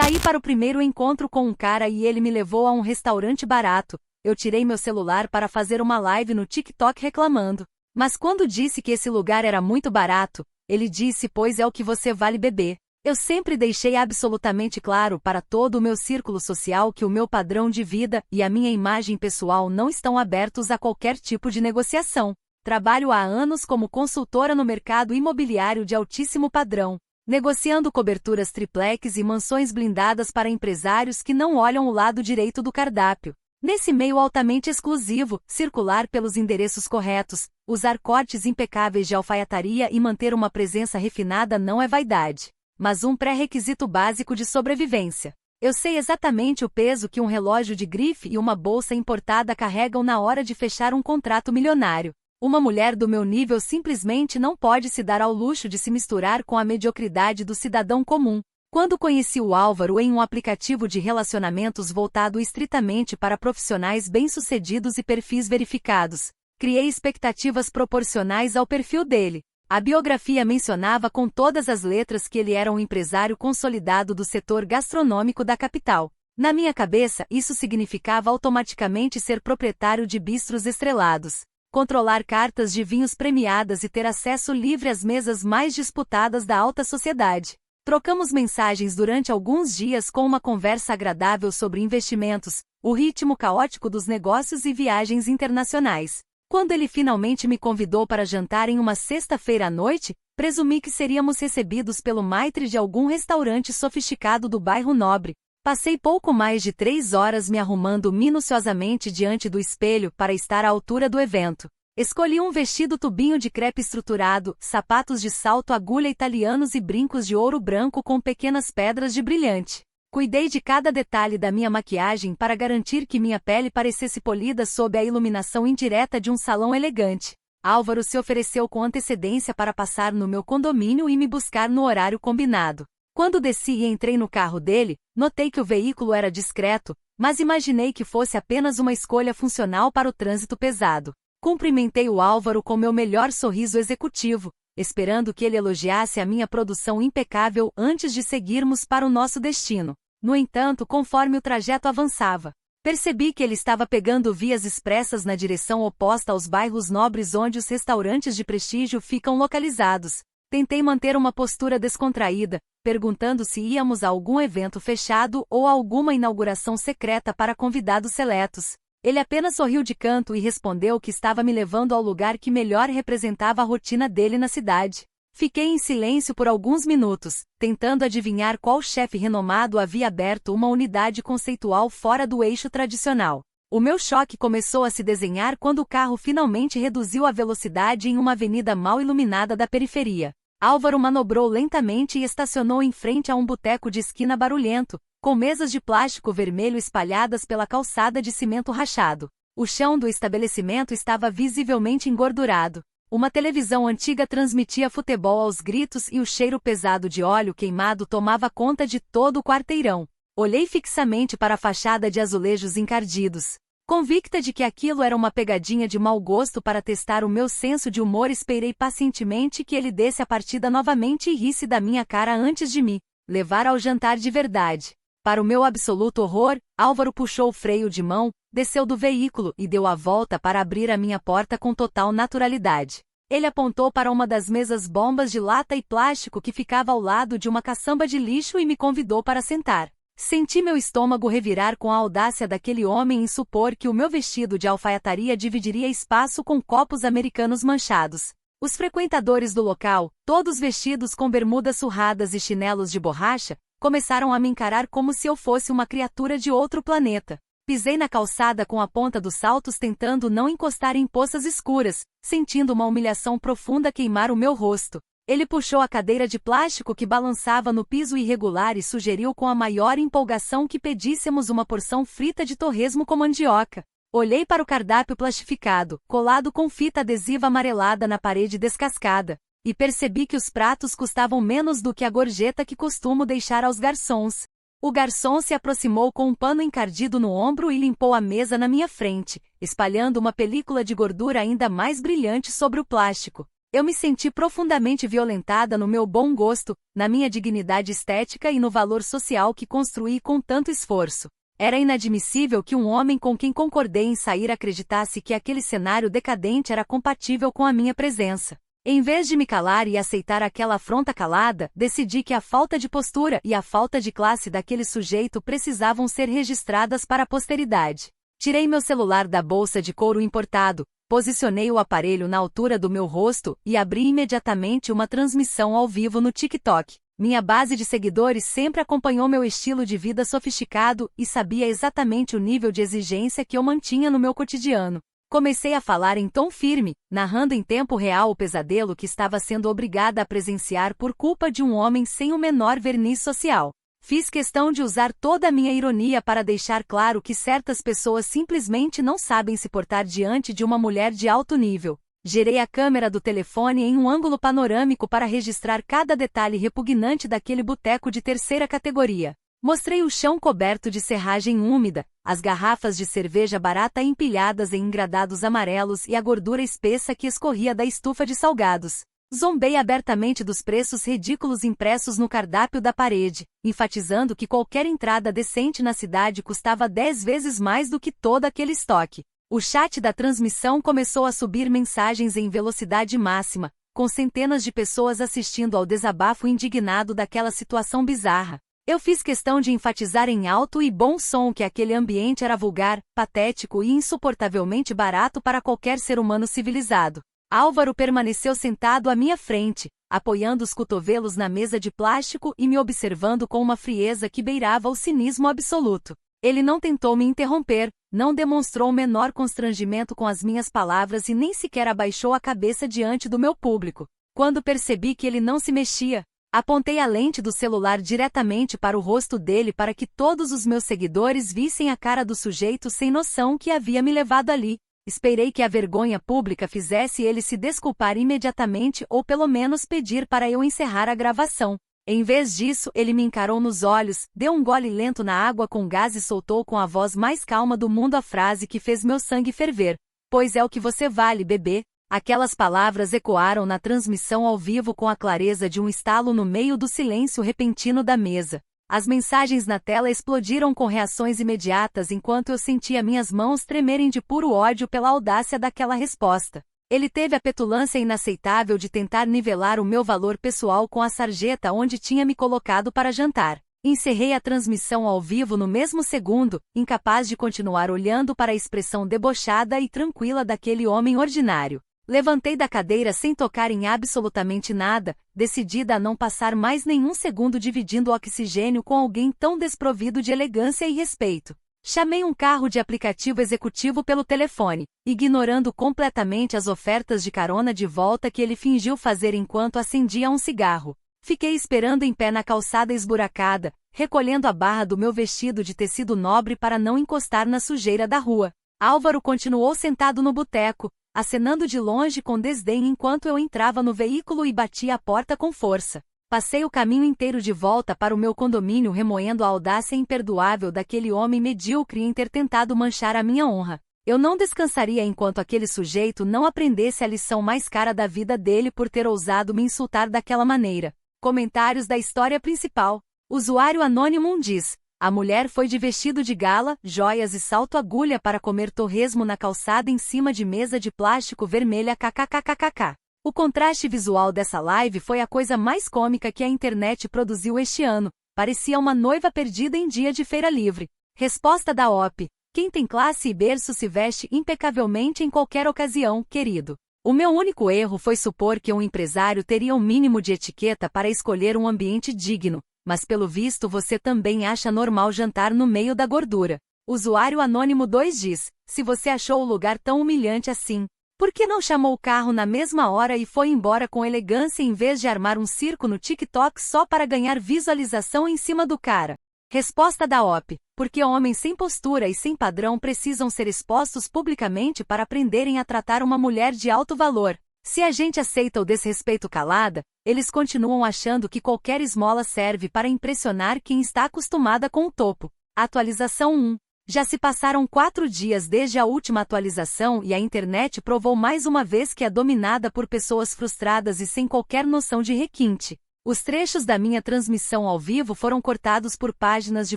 Saí para o primeiro encontro com um cara e ele me levou a um restaurante barato. Eu tirei meu celular para fazer uma live no TikTok reclamando. Mas quando disse que esse lugar era muito barato, ele disse: pois é o que você vale beber. Eu sempre deixei absolutamente claro para todo o meu círculo social que o meu padrão de vida e a minha imagem pessoal não estão abertos a qualquer tipo de negociação. Trabalho há anos como consultora no mercado imobiliário de altíssimo padrão, negociando coberturas triplex e mansões blindadas para empresários que não olham o lado direito do cardápio. Nesse meio altamente exclusivo, circular pelos endereços corretos, usar cortes impecáveis de alfaiataria e manter uma presença refinada não é vaidade, mas um pré-requisito básico de sobrevivência. Eu sei exatamente o peso que um relógio de grife e uma bolsa importada carregam na hora de fechar um contrato milionário. Uma mulher do meu nível simplesmente não pode se dar ao luxo de se misturar com a mediocridade do cidadão comum. Quando conheci o Álvaro em um aplicativo de relacionamentos voltado estritamente para profissionais bem-sucedidos e perfis verificados, criei expectativas proporcionais ao perfil dele. A biografia mencionava com todas as letras que ele era um empresário consolidado do setor gastronômico da capital. Na minha cabeça, isso significava automaticamente ser proprietário de bistros estrelados, controlar cartas de vinhos premiadas e ter acesso livre às mesas mais disputadas da alta sociedade. Trocamos mensagens durante alguns dias com uma conversa agradável sobre investimentos, o ritmo caótico dos negócios e viagens internacionais. Quando ele finalmente me convidou para jantar em uma sexta-feira à noite, presumi que seríamos recebidos pelo maitre de algum restaurante sofisticado do bairro Nobre. Passei pouco mais de 3 horas me arrumando minuciosamente diante do espelho para estar à altura do evento. Escolhi um vestido tubinho de crepe estruturado, sapatos de salto agulha italianos e brincos de ouro branco com pequenas pedras de brilhante. Cuidei de cada detalhe da minha maquiagem para garantir que minha pele parecesse polida sob a iluminação indireta de um salão elegante. Álvaro se ofereceu com antecedência para passar no meu condomínio e me buscar no horário combinado. Quando desci e entrei no carro dele, notei que o veículo era discreto, mas imaginei que fosse apenas uma escolha funcional para o trânsito pesado. Cumprimentei o Álvaro com meu melhor sorriso executivo, esperando que ele elogiasse a minha produção impecável antes de seguirmos para o nosso destino. No entanto, conforme o trajeto avançava, percebi que ele estava pegando vias expressas na direção oposta aos bairros nobres onde os restaurantes de prestígio ficam localizados. Tentei manter uma postura descontraída, perguntando se íamos a algum evento fechado ou a alguma inauguração secreta para convidados seletos. Ele apenas sorriu de canto e respondeu que estava me levando ao lugar que melhor representava a rotina dele na cidade. Fiquei em silêncio por alguns minutos, tentando adivinhar qual chefe renomado havia aberto uma unidade conceitual fora do eixo tradicional. O meu choque começou a se desenhar quando o carro finalmente reduziu a velocidade em uma avenida mal iluminada da periferia. Álvaro manobrou lentamente e estacionou em frente a um boteco de esquina barulhento, com mesas de plástico vermelho espalhadas pela calçada de cimento rachado. O chão do estabelecimento estava visivelmente engordurado. Uma televisão antiga transmitia futebol aos gritos e o cheiro pesado de óleo queimado tomava conta de todo o quarteirão. Olhei fixamente para a fachada de azulejos encardidos. Convicta de que aquilo era uma pegadinha de mau gosto para testar o meu senso de humor, esperei pacientemente que ele desse a partida novamente e risse da minha cara antes de me levar ao jantar de verdade. Para o meu absoluto horror, Álvaro puxou o freio de mão, desceu do veículo e deu a volta para abrir a minha porta com total naturalidade. Ele apontou para uma das mesas bombas de lata e plástico que ficava ao lado de uma caçamba de lixo e me convidou para sentar. Senti meu estômago revirar com a audácia daquele homem em supor que o meu vestido de alfaiataria dividiria espaço com copos americanos manchados. Os frequentadores do local, todos vestidos com bermudas surradas e chinelos de borracha, começaram a me encarar como se eu fosse uma criatura de outro planeta. Pisei na calçada com a ponta dos saltos tentando não encostar em poças escuras, sentindo uma humilhação profunda queimar o meu rosto. Ele puxou a cadeira de plástico que balançava no piso irregular e sugeriu com a maior empolgação que pedíssemos uma porção frita de torresmo com mandioca. Olhei para o cardápio plastificado, colado com fita adesiva amarelada na parede descascada, e percebi que os pratos custavam menos do que a gorjeta que costumo deixar aos garçons. O garçom se aproximou com um pano encardido no ombro e limpou a mesa na minha frente, espalhando uma película de gordura ainda mais brilhante sobre o plástico. Eu me senti profundamente violentada no meu bom gosto, na minha dignidade estética e no valor social que construí com tanto esforço. Era inadmissível que um homem com quem concordei em sair acreditasse que aquele cenário decadente era compatível com a minha presença. Em vez de me calar e aceitar aquela afronta calada, decidi que a falta de postura e a falta de classe daquele sujeito precisavam ser registradas para a posteridade. Tirei meu celular da bolsa de couro importado, posicionei o aparelho na altura do meu rosto e abri imediatamente uma transmissão ao vivo no TikTok. Minha base de seguidores sempre acompanhou meu estilo de vida sofisticado e sabia exatamente o nível de exigência que eu mantinha no meu cotidiano. Comecei a falar em tom firme, narrando em tempo real o pesadelo que estava sendo obrigada a presenciar por culpa de um homem sem o menor verniz social. Fiz questão de usar toda a minha ironia para deixar claro que certas pessoas simplesmente não sabem se portar diante de uma mulher de alto nível. Girei a câmera do telefone em um ângulo panorâmico para registrar cada detalhe repugnante daquele boteco de terceira categoria. Mostrei o chão coberto de serragem úmida, as garrafas de cerveja barata empilhadas em engradados amarelos e a gordura espessa que escorria da estufa de salgados. Zombei abertamente dos preços ridículos impressos no cardápio da parede, enfatizando que qualquer entrada decente na cidade custava 10 vezes mais do que todo aquele estoque. O chat da transmissão começou a subir mensagens em velocidade máxima, com centenas de pessoas assistindo ao desabafo indignado daquela situação bizarra. Eu fiz questão de enfatizar em alto e bom som que aquele ambiente era vulgar, patético e insuportavelmente barato para qualquer ser humano civilizado. Álvaro permaneceu sentado à minha frente, apoiando os cotovelos na mesa de plástico e me observando com uma frieza que beirava o cinismo absoluto. Ele não tentou me interromper, não demonstrou o menor constrangimento com as minhas palavras e nem sequer abaixou a cabeça diante do meu público. Quando percebi que ele não se mexia, apontei a lente do celular diretamente para o rosto dele para que todos os meus seguidores vissem a cara do sujeito sem noção que havia me levado ali. Esperei que a vergonha pública fizesse ele se desculpar imediatamente ou pelo menos pedir para eu encerrar a gravação. Em vez disso, ele me encarou nos olhos, deu um gole lento na água com gás e soltou com a voz mais calma do mundo a frase que fez meu sangue ferver. Pois é o que você vale, bebê. Aquelas palavras ecoaram na transmissão ao vivo com a clareza de um estalo no meio do silêncio repentino da mesa. As mensagens na tela explodiram com reações imediatas enquanto eu sentia minhas mãos tremerem de puro ódio pela audácia daquela resposta. Ele teve a petulância inaceitável de tentar nivelar o meu valor pessoal com a sarjeta onde tinha me colocado para jantar. Encerrei a transmissão ao vivo no mesmo segundo, incapaz de continuar olhando para a expressão debochada e tranquila daquele homem ordinário. Levantei da cadeira sem tocar em absolutamente nada, decidida a não passar mais nenhum segundo dividindo o oxigênio com alguém tão desprovido de elegância e respeito. Chamei um carro de aplicativo executivo pelo telefone, ignorando completamente as ofertas de carona de volta que ele fingiu fazer enquanto acendia um cigarro. Fiquei esperando em pé na calçada esburacada, recolhendo a barra do meu vestido de tecido nobre para não encostar na sujeira da rua. Álvaro continuou sentado no boteco, acenando de longe com desdém enquanto eu entrava no veículo e batia a porta com força. Passei o caminho inteiro de volta para o meu condomínio remoendo a audácia imperdoável daquele homem medíocre em ter tentado manchar a minha honra. Eu não descansaria enquanto aquele sujeito não aprendesse a lição mais cara da vida dele por ter ousado me insultar daquela maneira. Comentários da história principal. Usuário anônimo diz: a mulher foi de vestido de gala, joias e salto-agulha para comer torresmo na calçada em cima de mesa de plástico vermelha kkkkkk. O contraste visual dessa live foi a coisa mais cômica que a internet produziu este ano. Parecia uma noiva perdida em dia de feira livre. Resposta da OP: quem tem classe e berço se veste impecavelmente em qualquer ocasião, querido. O meu único erro foi supor que um empresário teria um mínimo de etiqueta para escolher um ambiente digno, mas pelo visto você também acha normal jantar no meio da gordura. Usuário anônimo 2 diz: se você achou o lugar tão humilhante assim, por que não chamou o carro na mesma hora e foi embora com elegância em vez de armar um circo no TikTok só para ganhar visualização em cima do cara? Resposta da OP: porque homens sem postura e sem padrão precisam ser expostos publicamente para aprenderem a tratar uma mulher de alto valor. Se a gente aceita o desrespeito calada, eles continuam achando que qualquer esmola serve para impressionar quem está acostumada com o topo. Atualização 1. Já se passaram 4 dias desde a última atualização e a internet provou mais uma vez que é dominada por pessoas frustradas e sem qualquer noção de requinte. Os trechos da minha transmissão ao vivo foram cortados por páginas de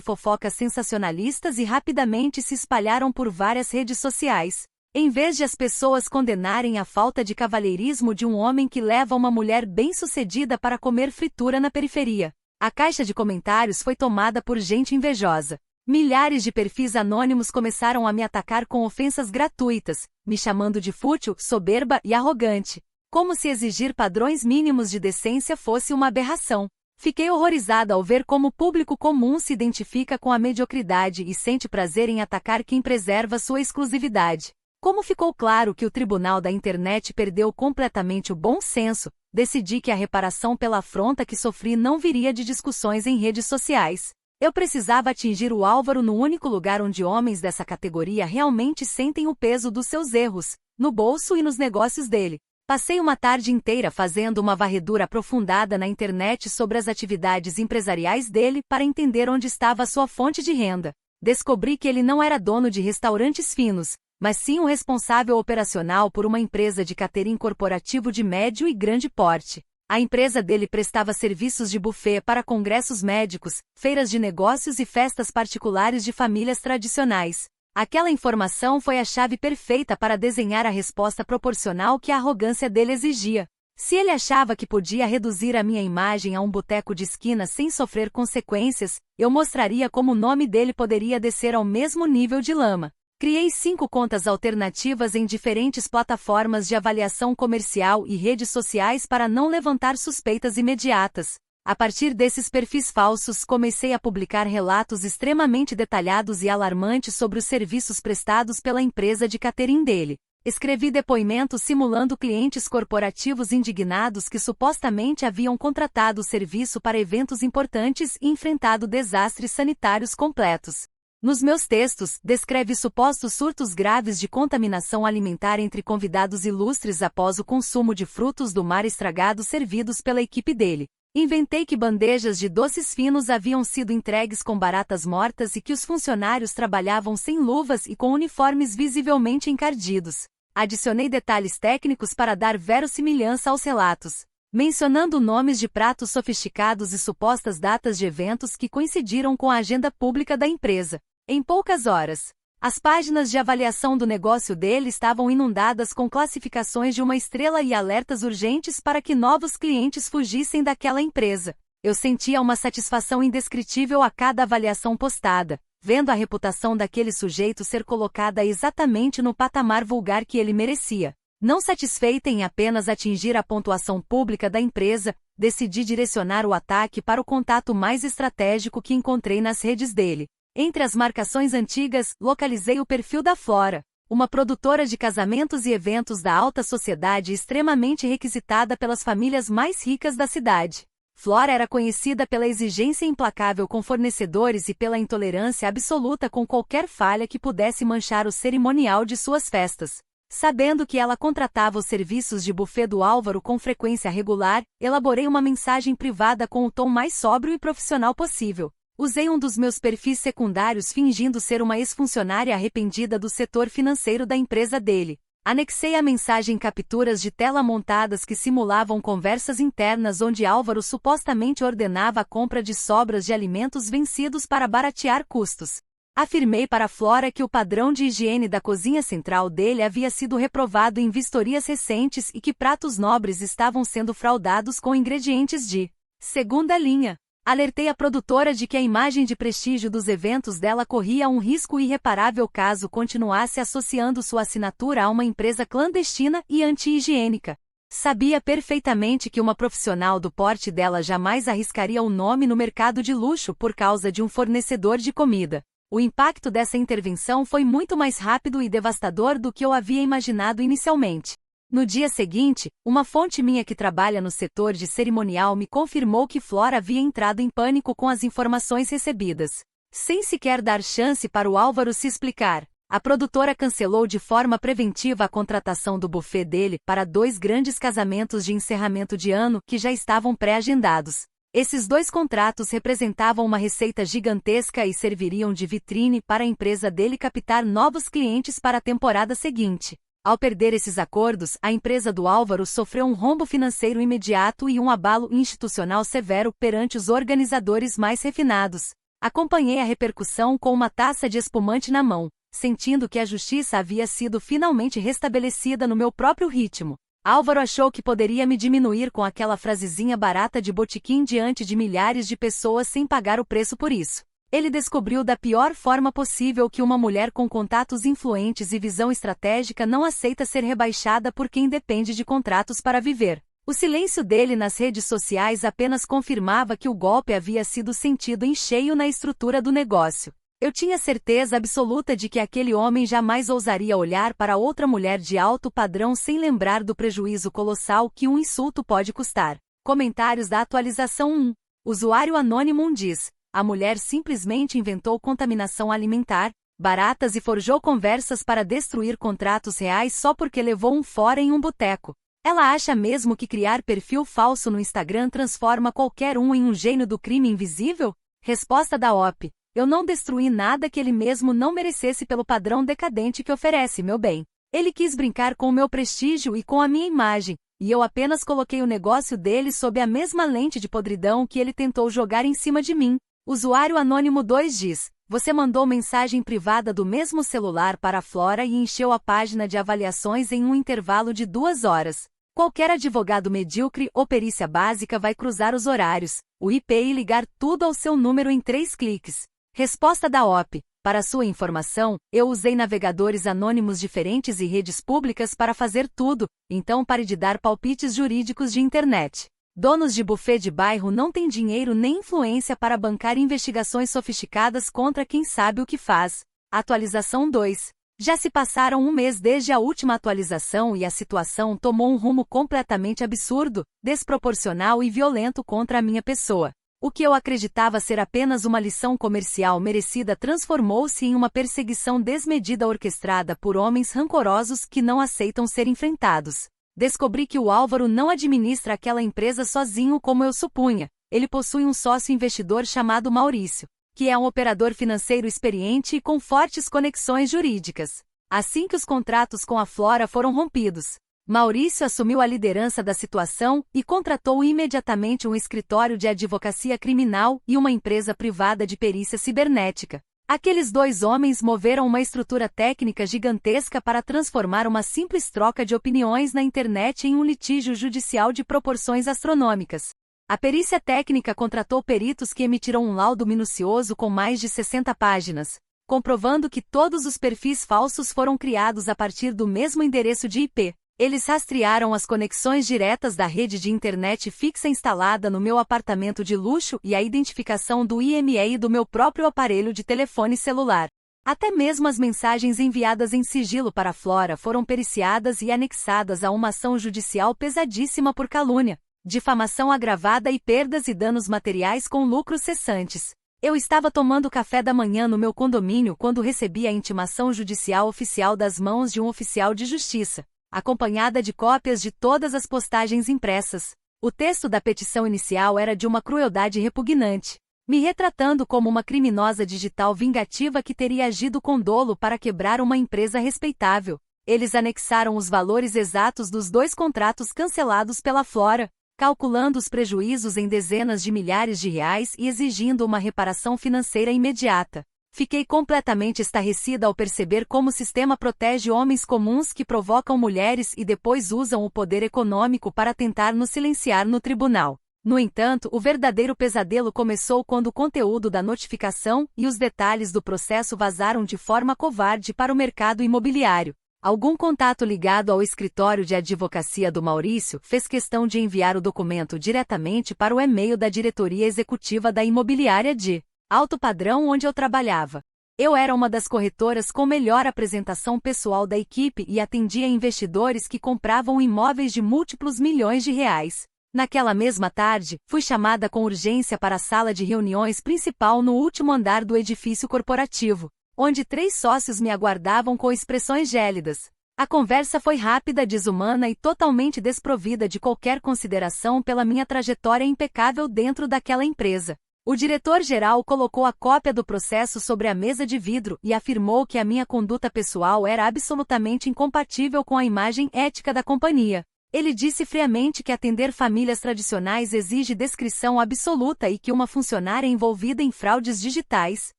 fofocas sensacionalistas e rapidamente se espalharam por várias redes sociais. Em vez de as pessoas condenarem a falta de cavalheirismo de um homem que leva uma mulher bem-sucedida para comer fritura na periferia, a caixa de comentários foi tomada por gente invejosa. Milhares de perfis anônimos começaram a me atacar com ofensas gratuitas, me chamando de fútil, soberba e arrogante, como se exigir padrões mínimos de decência fosse uma aberração. Fiquei horrorizada ao ver como o público comum se identifica com a mediocridade e sente prazer em atacar quem preserva sua exclusividade. Como ficou claro que o tribunal da internet perdeu completamente o bom senso, decidi que a reparação pela afronta que sofri não viria de discussões em redes sociais. Eu precisava atingir o Álvaro no único lugar onde homens dessa categoria realmente sentem o peso dos seus erros, no bolso e nos negócios dele. Passei uma tarde inteira fazendo uma varredura aprofundada na internet sobre as atividades empresariais dele para entender onde estava a sua fonte de renda. Descobri que ele não era dono de restaurantes finos, mas sim um responsável operacional por uma empresa de catering corporativo de médio e grande porte. A empresa dele prestava serviços de buffet para congressos médicos, feiras de negócios e festas particulares de famílias tradicionais. Aquela informação foi a chave perfeita para desenhar a resposta proporcional que a arrogância dele exigia. Se ele achava que podia reduzir a minha imagem a um boteco de esquina sem sofrer consequências, eu mostraria como o nome dele poderia descer ao mesmo nível de lama. Criei 5 contas alternativas em diferentes plataformas de avaliação comercial e redes sociais para não levantar suspeitas imediatas. A partir desses perfis falsos, comecei a publicar relatos extremamente detalhados e alarmantes sobre os serviços prestados pela empresa de catering dele. Escrevi depoimentos simulando clientes corporativos indignados que supostamente haviam contratado o serviço para eventos importantes e enfrentado desastres sanitários completos. Nos meus textos, descreve supostos surtos graves de contaminação alimentar entre convidados ilustres após o consumo de frutos do mar estragados servidos pela equipe dele. Inventei que bandejas de doces finos haviam sido entregues com baratas mortas e que os funcionários trabalhavam sem luvas e com uniformes visivelmente encardidos. Adicionei detalhes técnicos para dar verossimilhança aos relatos, mencionando nomes de pratos sofisticados e supostas datas de eventos que coincidiram com a agenda pública da empresa. Em poucas horas, as páginas de avaliação do negócio dele estavam inundadas com classificações de 1 estrela e alertas urgentes para que novos clientes fugissem daquela empresa. Eu sentia uma satisfação indescritível a cada avaliação postada, vendo a reputação daquele sujeito ser colocada exatamente no patamar vulgar que ele merecia. Não satisfeita em apenas atingir a pontuação pública da empresa, decidi direcionar o ataque para o contato mais estratégico que encontrei nas redes dele. Entre as marcações antigas, localizei o perfil da Flora, uma produtora de casamentos e eventos da alta sociedade extremamente requisitada pelas famílias mais ricas da cidade. Flora era conhecida pela exigência implacável com fornecedores e pela intolerância absoluta com qualquer falha que pudesse manchar o cerimonial de suas festas. Sabendo que ela contratava os serviços de buffet do Álvaro com frequência regular, elaborei uma mensagem privada com o tom mais sóbrio e profissional possível. Usei um dos meus perfis secundários fingindo ser uma ex-funcionária arrependida do setor financeiro da empresa dele. Anexei à mensagem capturas de tela montadas que simulavam conversas internas onde Álvaro supostamente ordenava a compra de sobras de alimentos vencidos para baratear custos. Afirmei para Flora que o padrão de higiene da cozinha central dele havia sido reprovado em vistorias recentes e que pratos nobres estavam sendo fraudados com ingredientes de segunda linha. Alertei a produtora de que a imagem de prestígio dos eventos dela corria um risco irreparável caso continuasse associando sua assinatura a uma empresa clandestina e anti-higiênica. Sabia perfeitamente que uma profissional do porte dela jamais arriscaria o nome no mercado de luxo por causa de um fornecedor de comida. O impacto dessa intervenção foi muito mais rápido e devastador do que eu havia imaginado inicialmente. No dia seguinte, uma fonte minha que trabalha no setor de cerimonial me confirmou que Flora havia entrado em pânico com as informações recebidas. Sem sequer dar chance para o Álvaro se explicar, a produtora cancelou de forma preventiva a contratação do buffet dele para 2 grandes casamentos de encerramento de ano que já estavam pré-agendados. Esses 2 contratos representavam uma receita gigantesca e serviriam de vitrine para a empresa dele captar novos clientes para a temporada seguinte. Ao perder esses acordos, a empresa do Álvaro sofreu um rombo financeiro imediato e um abalo institucional severo perante os organizadores mais refinados. Acompanhei a repercussão com uma taça de espumante na mão, sentindo que a justiça havia sido finalmente restabelecida no meu próprio ritmo. Álvaro achou que poderia me diminuir com aquela frasezinha barata de botequim diante de milhares de pessoas sem pagar o preço por isso. Ele descobriu da pior forma possível que uma mulher com contatos influentes e visão estratégica não aceita ser rebaixada por quem depende de contratos para viver. O silêncio dele nas redes sociais apenas confirmava que o golpe havia sido sentido em cheio na estrutura do negócio. Eu tinha certeza absoluta de que aquele homem jamais ousaria olhar para outra mulher de alto padrão sem lembrar do prejuízo colossal que um insulto pode custar. Comentários da atualização 1. Usuário anônimo diz: a mulher simplesmente inventou contaminação alimentar, baratas e forjou conversas para destruir contratos reais só porque levou um fora em um boteco. Ela acha mesmo que criar perfil falso no Instagram transforma qualquer um em um gênio do crime invisível? Resposta da OP. Eu não destruí nada que ele mesmo não merecesse pelo padrão decadente que oferece, meu bem. Ele quis brincar com o meu prestígio e com a minha imagem, e eu apenas coloquei o negócio dele sob a mesma lente de podridão que ele tentou jogar em cima de mim. Usuário anônimo 2 diz: você mandou mensagem privada do mesmo celular para a Flora e encheu a página de avaliações em um intervalo de 2 horas. Qualquer advogado medíocre ou perícia básica vai cruzar os horários, o IP e ligar tudo ao seu número em 3 cliques. Resposta da OP. Para sua informação, eu usei navegadores anônimos diferentes e redes públicas para fazer tudo, então pare de dar palpites jurídicos de internet. Donos de buffet de bairro não têm dinheiro nem influência para bancar investigações sofisticadas contra quem sabe o que faz. Atualização 2. Já se passaram 1 mês desde a última atualização e a situação tomou um rumo completamente absurdo, desproporcional e violento contra a minha pessoa. O que eu acreditava ser apenas uma lição comercial merecida transformou-se em uma perseguição desmedida orquestrada por homens rancorosos que não aceitam ser enfrentados. Descobri que o Álvaro não administra aquela empresa sozinho como eu supunha. Ele possui um sócio investidor chamado Maurício, que é um operador financeiro experiente e com fortes conexões jurídicas. Assim que os contratos com a Flora foram rompidos, Maurício assumiu a liderança da situação e contratou imediatamente um escritório de advocacia criminal e uma empresa privada de perícia cibernética. Aqueles 2 homens moveram uma estrutura técnica gigantesca para transformar uma simples troca de opiniões na internet em um litígio judicial de proporções astronômicas. A perícia técnica contratou peritos que emitiram um laudo minucioso com mais de 60 páginas, comprovando que todos os perfis falsos foram criados a partir do mesmo endereço de IP. Eles rastrearam as conexões diretas da rede de internet fixa instalada no meu apartamento de luxo e a identificação do IMEI do meu próprio aparelho de telefone celular. Até mesmo as mensagens enviadas em sigilo para a Flora foram periciadas e anexadas a uma ação judicial pesadíssima por calúnia, difamação agravada e perdas e danos materiais com lucros cessantes. Eu estava tomando café da manhã no meu condomínio quando recebi a intimação judicial oficial das mãos de um oficial de justiça, acompanhada de cópias de todas as postagens impressas. O texto da petição inicial era de uma crueldade repugnante, me retratando como uma criminosa digital vingativa que teria agido com dolo para quebrar uma empresa respeitável. Eles anexaram os valores exatos dos 2 contratos cancelados pela Flora, calculando os prejuízos em dezenas de milhares de reais e exigindo uma reparação financeira imediata. Fiquei completamente estarrecida ao perceber como o sistema protege homens comuns que provocam mulheres e depois usam o poder econômico para tentar nos silenciar no tribunal. No entanto, o verdadeiro pesadelo começou quando o conteúdo da notificação e os detalhes do processo vazaram de forma covarde para o mercado imobiliário. Algum contato ligado ao escritório de advocacia do Maurício fez questão de enviar o documento diretamente para o e-mail da diretoria executiva da imobiliária de alto padrão onde eu trabalhava. Eu era uma das corretoras com melhor apresentação pessoal da equipe e atendia investidores que compravam imóveis de múltiplos milhões de reais. Naquela mesma tarde, fui chamada com urgência para a sala de reuniões principal no último andar do edifício corporativo, onde 3 sócios me aguardavam com expressões gélidas. A conversa foi rápida, desumana e totalmente desprovida de qualquer consideração pela minha trajetória impecável dentro daquela empresa. O diretor-geral colocou a cópia do processo sobre a mesa de vidro e afirmou que a minha conduta pessoal era absolutamente incompatível com a imagem ética da companhia. Ele disse friamente que atender famílias tradicionais exige descrição absoluta e que uma funcionária envolvida em fraudes digitais,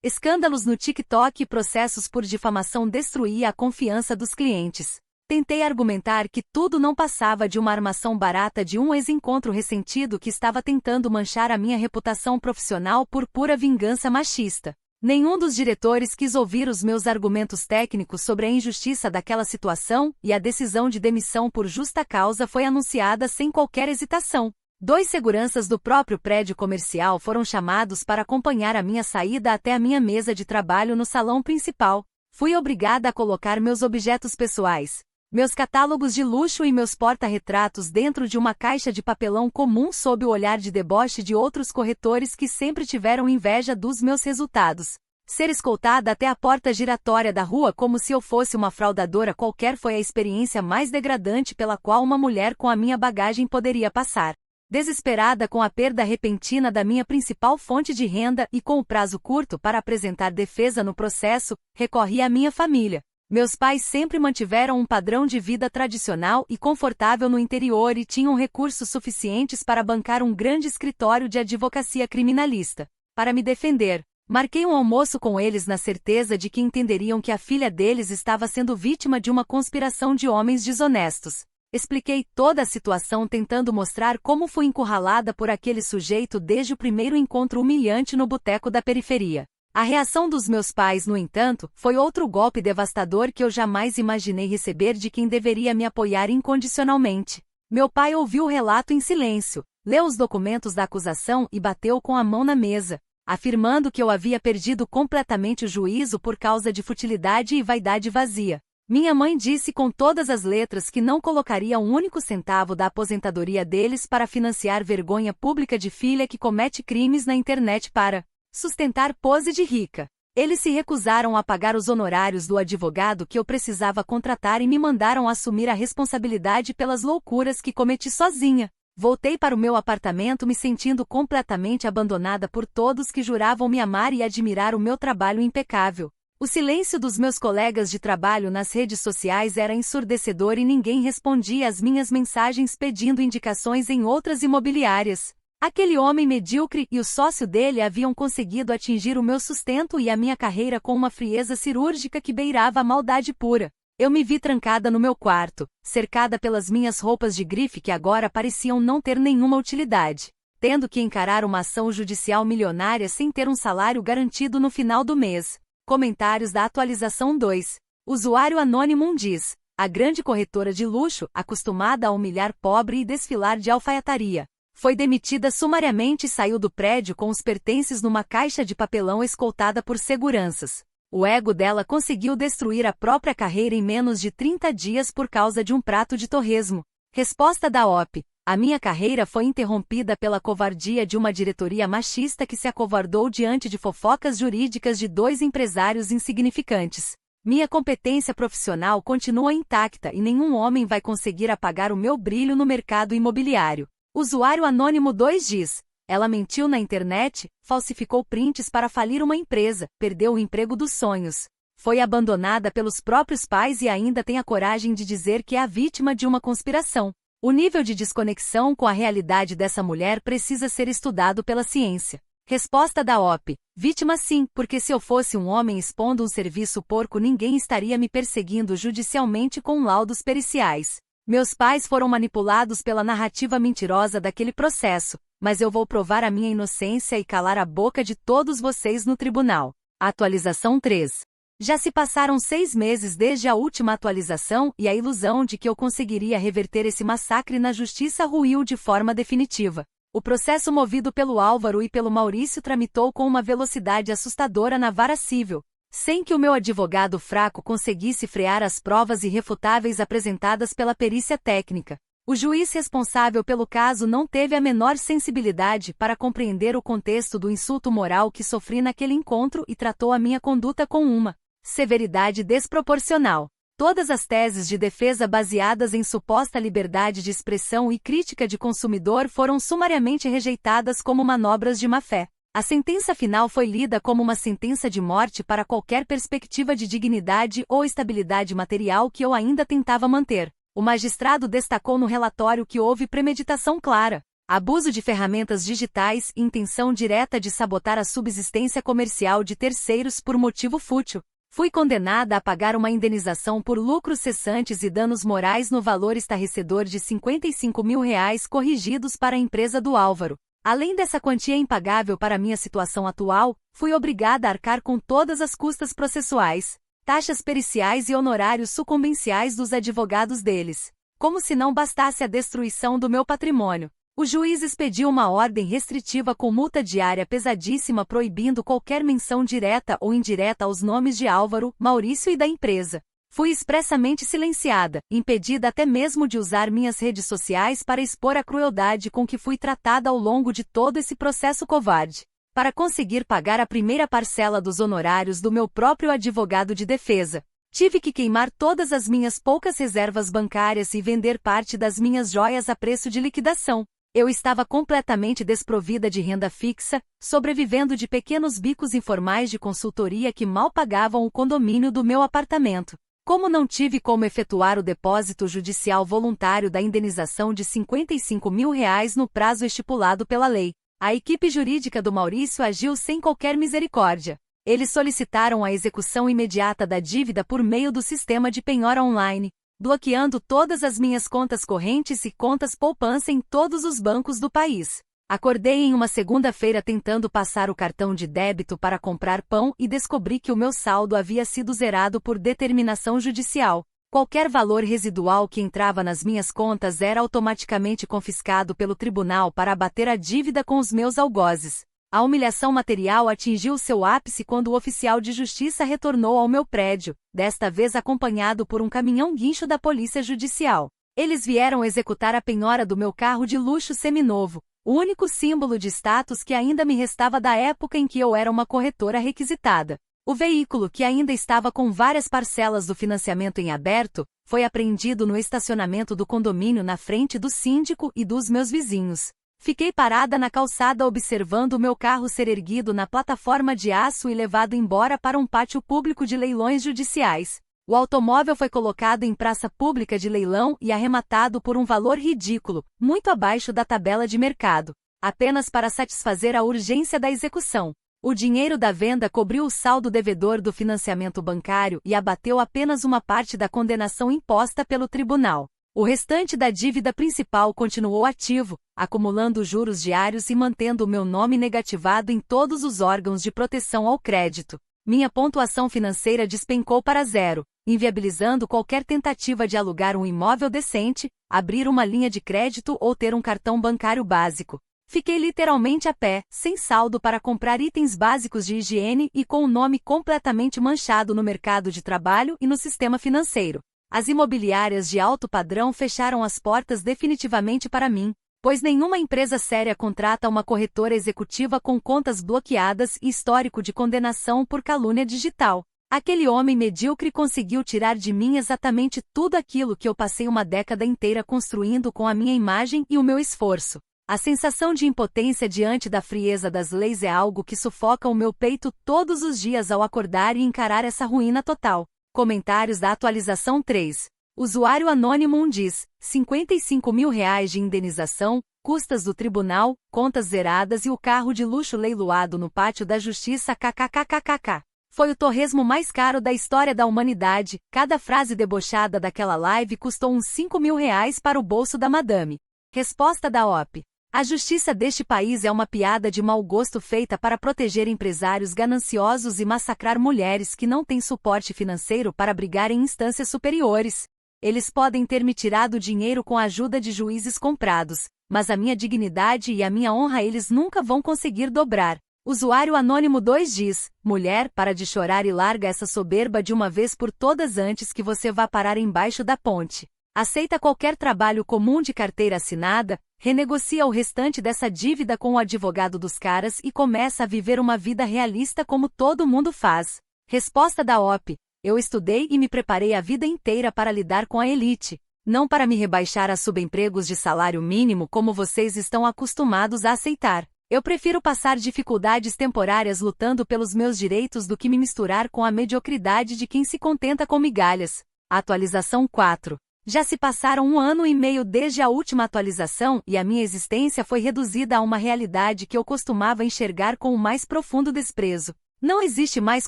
escândalos no TikTok e processos por difamação destruía a confiança dos clientes. Tentei argumentar que tudo não passava de uma armação barata de um ex-encontro ressentido que estava tentando manchar a minha reputação profissional por pura vingança machista. Nenhum dos diretores quis ouvir os meus argumentos técnicos sobre a injustiça daquela situação, e a decisão de demissão por justa causa foi anunciada sem qualquer hesitação. 2 seguranças do próprio prédio comercial foram chamados para acompanhar a minha saída até a minha mesa de trabalho no salão principal. Fui obrigada a colocar meus objetos pessoais, meus catálogos de luxo e meus porta-retratos dentro de uma caixa de papelão comum sob o olhar de deboche de outros corretores que sempre tiveram inveja dos meus resultados. Ser escoltada até a porta giratória da rua como se eu fosse uma fraudadora qualquer foi a experiência mais degradante pela qual uma mulher com a minha bagagem poderia passar. Desesperada com a perda repentina da minha principal fonte de renda e com o prazo curto para apresentar defesa no processo, recorri à minha família. Meus pais sempre mantiveram um padrão de vida tradicional e confortável no interior e tinham recursos suficientes para bancar um grande escritório de advocacia criminalista. Para me defender, marquei um almoço com eles na certeza de que entenderiam que a filha deles estava sendo vítima de uma conspiração de homens desonestos. Expliquei toda a situação tentando mostrar como fui encurralada por aquele sujeito desde o primeiro encontro humilhante no boteco da periferia. A reação dos meus pais, no entanto, foi outro golpe devastador que eu jamais imaginei receber de quem deveria me apoiar incondicionalmente. Meu pai ouviu o relato em silêncio, leu os documentos da acusação e bateu com a mão na mesa, afirmando que eu havia perdido completamente o juízo por causa de futilidade e vaidade vazia. Minha mãe disse com todas as letras que não colocaria um único centavo da aposentadoria deles para financiar vergonha pública de filha que comete crimes na internet para sustentar pose de rica. Eles se recusaram a pagar os honorários do advogado que eu precisava contratar e me mandaram assumir a responsabilidade pelas loucuras que cometi sozinha. Voltei para o meu apartamento me sentindo completamente abandonada por todos que juravam me amar e admirar o meu trabalho impecável. O silêncio dos meus colegas de trabalho nas redes sociais era ensurdecedor e ninguém respondia às minhas mensagens pedindo indicações em outras imobiliárias. Aquele homem medíocre e o sócio dele haviam conseguido atingir o meu sustento e a minha carreira com uma frieza cirúrgica que beirava a maldade pura. Eu me vi trancada no meu quarto, cercada pelas minhas roupas de grife que agora pareciam não ter nenhuma utilidade, tendo que encarar uma ação judicial milionária sem ter um salário garantido no final do mês. Comentários da atualização 2. Usuário anônimo diz: a grande corretora de luxo, acostumada a humilhar pobre e desfilar de alfaiataria, foi demitida sumariamente e saiu do prédio com os pertences numa caixa de papelão escoltada por seguranças. O ego dela conseguiu destruir a própria carreira em menos de 30 dias por causa de um prato de torresmo. Resposta da OP. A minha carreira foi interrompida pela covardia de uma diretoria machista que se acovardou diante de fofocas jurídicas de 2 empresários insignificantes. Minha competência profissional continua intacta e nenhum homem vai conseguir apagar o meu brilho no mercado imobiliário. Usuário anônimo 2 diz: ela mentiu na internet, falsificou prints para falir uma empresa, perdeu o emprego dos sonhos, foi abandonada pelos próprios pais e ainda tem a coragem de dizer que é a vítima de uma conspiração. O nível de desconexão com a realidade dessa mulher precisa ser estudado pela ciência. Resposta da OP. Vítima sim, porque se eu fosse um homem expondo um serviço porco ninguém estaria me perseguindo judicialmente com laudos periciais. Meus pais foram manipulados pela narrativa mentirosa daquele processo, mas eu vou provar a minha inocência e calar a boca de todos vocês no tribunal. Atualização 3. Já se passaram 6 meses desde a última atualização e a ilusão de que eu conseguiria reverter esse massacre na justiça ruiu de forma definitiva. O processo movido pelo Álvaro e pelo Maurício tramitou com uma velocidade assustadora na vara civil, sem que o meu advogado fraco conseguisse frear as provas irrefutáveis apresentadas pela perícia técnica. O juiz responsável pelo caso não teve a menor sensibilidade para compreender o contexto do insulto moral que sofri naquele encontro e tratou a minha conduta com uma severidade desproporcional. Todas as teses de defesa baseadas em suposta liberdade de expressão e crítica de consumidor foram sumariamente rejeitadas como manobras de má-fé. A sentença final foi lida como uma sentença de morte para qualquer perspectiva de dignidade ou estabilidade material que eu ainda tentava manter. O magistrado destacou no relatório que houve premeditação clara, abuso de ferramentas digitais e intenção direta de sabotar a subsistência comercial de terceiros por motivo fútil. Fui condenada a pagar uma indenização por lucros cessantes e danos morais no valor estarrecedor de R$55 mil corrigidos para a empresa do Álvaro. Além dessa quantia impagável para minha situação atual, fui obrigada a arcar com todas as custas processuais, taxas periciais e honorários sucumbenciais dos advogados deles. Como se não bastasse a destruição do meu patrimônio, o juiz expediu uma ordem restritiva com multa diária pesadíssima proibindo qualquer menção direta ou indireta aos nomes de Álvaro, Maurício e da empresa. Fui expressamente silenciada, impedida até mesmo de usar minhas redes sociais para expor a crueldade com que fui tratada ao longo de todo esse processo covarde. Para conseguir pagar a primeira parcela dos honorários do meu próprio advogado de defesa, tive que queimar todas as minhas poucas reservas bancárias e vender parte das minhas joias a preço de liquidação. Eu estava completamente desprovida de renda fixa, sobrevivendo de pequenos bicos informais de consultoria que mal pagavam o condomínio do meu apartamento. Como não tive como efetuar o depósito judicial voluntário da indenização de R$55 mil no prazo estipulado pela lei, a equipe jurídica do Maurício agiu sem qualquer misericórdia. Eles solicitaram a execução imediata da dívida por meio do sistema de penhora online, bloqueando todas as minhas contas correntes e contas poupança em todos os bancos do país. Acordei em uma segunda-feira tentando passar o cartão de débito para comprar pão e descobri que o meu saldo havia sido zerado por determinação judicial. Qualquer valor residual que entrava nas minhas contas era automaticamente confiscado pelo tribunal para abater a dívida com os meus algozes. A humilhação material atingiu seu ápice quando o oficial de justiça retornou ao meu prédio, desta vez acompanhado por um caminhão-guincho da Polícia Judicial. Eles vieram executar a penhora do meu carro de luxo seminovo, o único símbolo de status que ainda me restava da época em que eu era uma corretora requisitada. O veículo, que ainda estava com várias parcelas do financiamento em aberto, foi apreendido no estacionamento do condomínio na frente do síndico e dos meus vizinhos. Fiquei parada na calçada observando o meu carro ser erguido na plataforma de aço e levado embora para um pátio público de leilões judiciais. O automóvel foi colocado em praça pública de leilão e arrematado por um valor ridículo, muito abaixo da tabela de mercado, apenas para satisfazer a urgência da execução. O dinheiro da venda cobriu o saldo devedor do financiamento bancário e abateu apenas uma parte da condenação imposta pelo tribunal. O restante da dívida principal continuou ativo, acumulando juros diários e mantendo o meu nome negativado em todos os órgãos de proteção ao crédito. Minha pontuação financeira despencou para zero, inviabilizando qualquer tentativa de alugar um imóvel decente, abrir uma linha de crédito ou ter um cartão bancário básico. Fiquei literalmente a pé, sem saldo para comprar itens básicos de higiene e com o nome completamente manchado no mercado de trabalho e no sistema financeiro. As imobiliárias de alto padrão fecharam as portas definitivamente para mim, pois nenhuma empresa séria contrata uma corretora executiva com contas bloqueadas e histórico de condenação por calúnia digital. Aquele homem medíocre conseguiu tirar de mim exatamente tudo aquilo que eu passei uma década inteira construindo com a minha imagem e o meu esforço. A sensação de impotência diante da frieza das leis é algo que sufoca o meu peito todos os dias ao acordar e encarar essa ruína total. Comentários da atualização 3. Usuário anônimo 1 diz, R$55 mil de indenização, custas do tribunal, contas zeradas e o carro de luxo leiloado no pátio da justiça kkkkkk. Foi o torresmo mais caro da história da humanidade, cada frase debochada daquela live custou uns R$5 mil para o bolso da madame. Resposta da OP. A justiça deste país é uma piada de mau gosto feita para proteger empresários gananciosos e massacrar mulheres que não têm suporte financeiro para brigar em instâncias superiores. Eles podem ter me tirado dinheiro com a ajuda de juízes comprados, mas a minha dignidade e a minha honra eles nunca vão conseguir dobrar. Usuário anônimo 2 diz, mulher, para de chorar e larga essa soberba de uma vez por todas antes que você vá parar embaixo da ponte. Aceita qualquer trabalho comum de carteira assinada, renegocia o restante dessa dívida com o advogado dos caras e começa a viver uma vida realista como todo mundo faz. Resposta da OP. Eu estudei e me preparei a vida inteira para lidar com a elite, não para me rebaixar a subempregos de salário mínimo como vocês estão acostumados a aceitar. Eu prefiro passar dificuldades temporárias lutando pelos meus direitos do que me misturar com a mediocridade de quem se contenta com migalhas. Atualização 4. Já se passaram 1 ano e meio desde a última atualização e a minha existência foi reduzida a uma realidade que eu costumava enxergar com o mais profundo desprezo. Não existe mais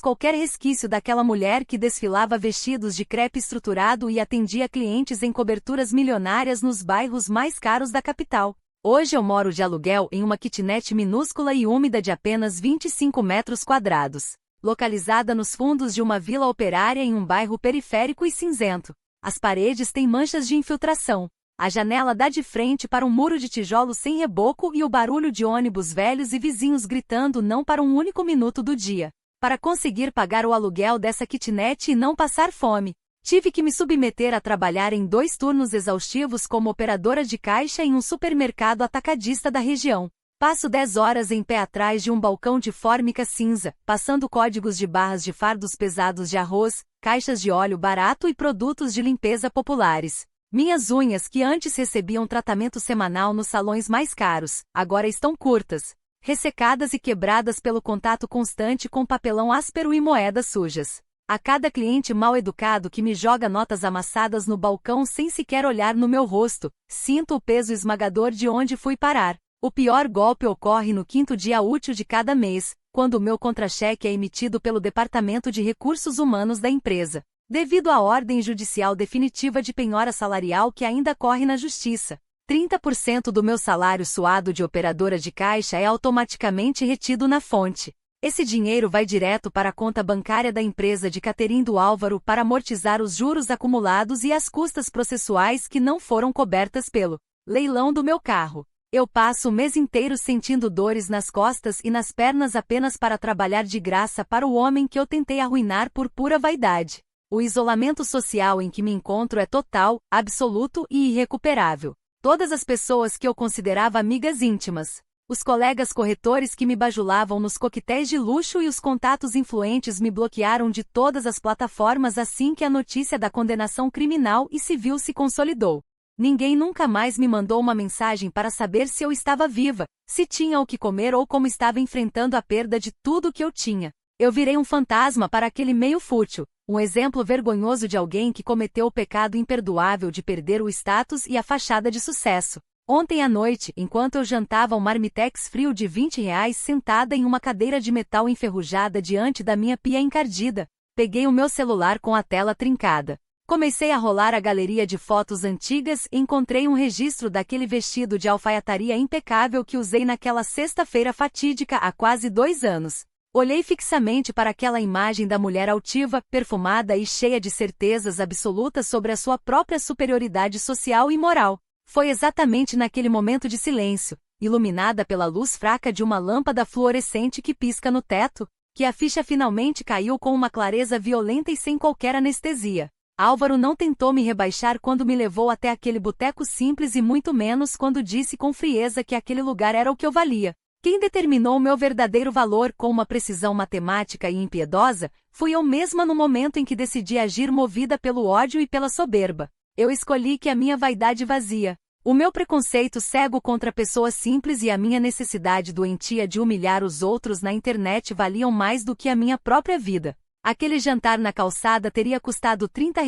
qualquer resquício daquela mulher que desfilava vestidos de crepe estruturado e atendia clientes em coberturas milionárias nos bairros mais caros da capital. Hoje eu moro de aluguel em uma kitnet minúscula e úmida de apenas 25 metros quadrados, localizada nos fundos de uma vila operária em um bairro periférico e cinzento. As paredes têm manchas de infiltração. A janela dá de frente para um muro de tijolo sem reboco e o barulho de ônibus velhos e vizinhos gritando não para um único minuto do dia. Para conseguir pagar o aluguel dessa kitnet e não passar fome, tive que me submeter a trabalhar em 2 turnos exaustivos como operadora de caixa em um supermercado atacadista da região. Passo 10 horas em pé atrás de um balcão de fórmica cinza, passando códigos de barras de fardos pesados de arroz, caixas de óleo barato e produtos de limpeza populares. Minhas unhas, que antes recebiam tratamento semanal nos salões mais caros, agora estão curtas, ressecadas e quebradas pelo contato constante com papelão áspero e moedas sujas. A cada cliente mal educado que me joga notas amassadas no balcão sem sequer olhar no meu rosto, sinto o peso esmagador de onde fui parar. O pior golpe ocorre no 5º dia útil de cada mês, quando o meu contra-cheque é emitido pelo Departamento de Recursos Humanos da empresa, devido à ordem judicial definitiva de penhora salarial que ainda corre na Justiça. 30% do meu salário suado de operadora de caixa é automaticamente retido na fonte. Esse dinheiro vai direto para a conta bancária da empresa de catering do Álvaro para amortizar os juros acumulados e as custas processuais que não foram cobertas pelo leilão do meu carro. Eu passo o mês inteiro sentindo dores nas costas e nas pernas apenas para trabalhar de graça para o homem que eu tentei arruinar por pura vaidade. O isolamento social em que me encontro é total, absoluto e irrecuperável. Todas as pessoas que eu considerava amigas íntimas, os colegas corretores que me bajulavam nos coquetéis de luxo e os contatos influentes me bloquearam de todas as plataformas assim que a notícia da condenação criminal e civil se consolidou. Ninguém nunca mais me mandou uma mensagem para saber se eu estava viva, se tinha o que comer ou como estava enfrentando a perda de tudo que eu tinha. Eu virei um fantasma para aquele meio fútil, um exemplo vergonhoso de alguém que cometeu o pecado imperdoável de perder o status e a fachada de sucesso. Ontem à noite, enquanto eu jantava um marmitex frio de R$ 20 sentada em uma cadeira de metal enferrujada diante da minha pia encardida, peguei o meu celular com a tela trincada. Comecei a rolar a galeria de fotos antigas e encontrei um registro daquele vestido de alfaiataria impecável que usei naquela sexta-feira fatídica há quase 2 anos. Olhei fixamente para aquela imagem da mulher altiva, perfumada e cheia de certezas absolutas sobre a sua própria superioridade social e moral. Foi exatamente naquele momento de silêncio, iluminada pela luz fraca de uma lâmpada fluorescente que pisca no teto, que a ficha finalmente caiu com uma clareza violenta e sem qualquer anestesia. Álvaro não tentou me rebaixar quando me levou até aquele boteco simples e muito menos quando disse com frieza que aquele lugar era o que eu valia. Quem determinou meu verdadeiro valor com uma precisão matemática e impiedosa, fui eu mesma no momento em que decidi agir movida pelo ódio e pela soberba. Eu escolhi que a minha vaidade vazia, o meu preconceito cego contra pessoas simples e a minha necessidade doentia de humilhar os outros na internet valiam mais do que a minha própria vida. Aquele jantar na calçada teria custado R$ 30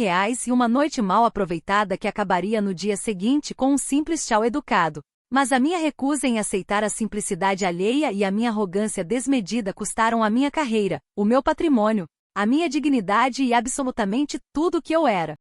e uma noite mal aproveitada que acabaria no dia seguinte com um simples tchau educado. Mas a minha recusa em aceitar a simplicidade alheia e a minha arrogância desmedida custaram a minha carreira, o meu patrimônio, a minha dignidade e absolutamente tudo o que eu era.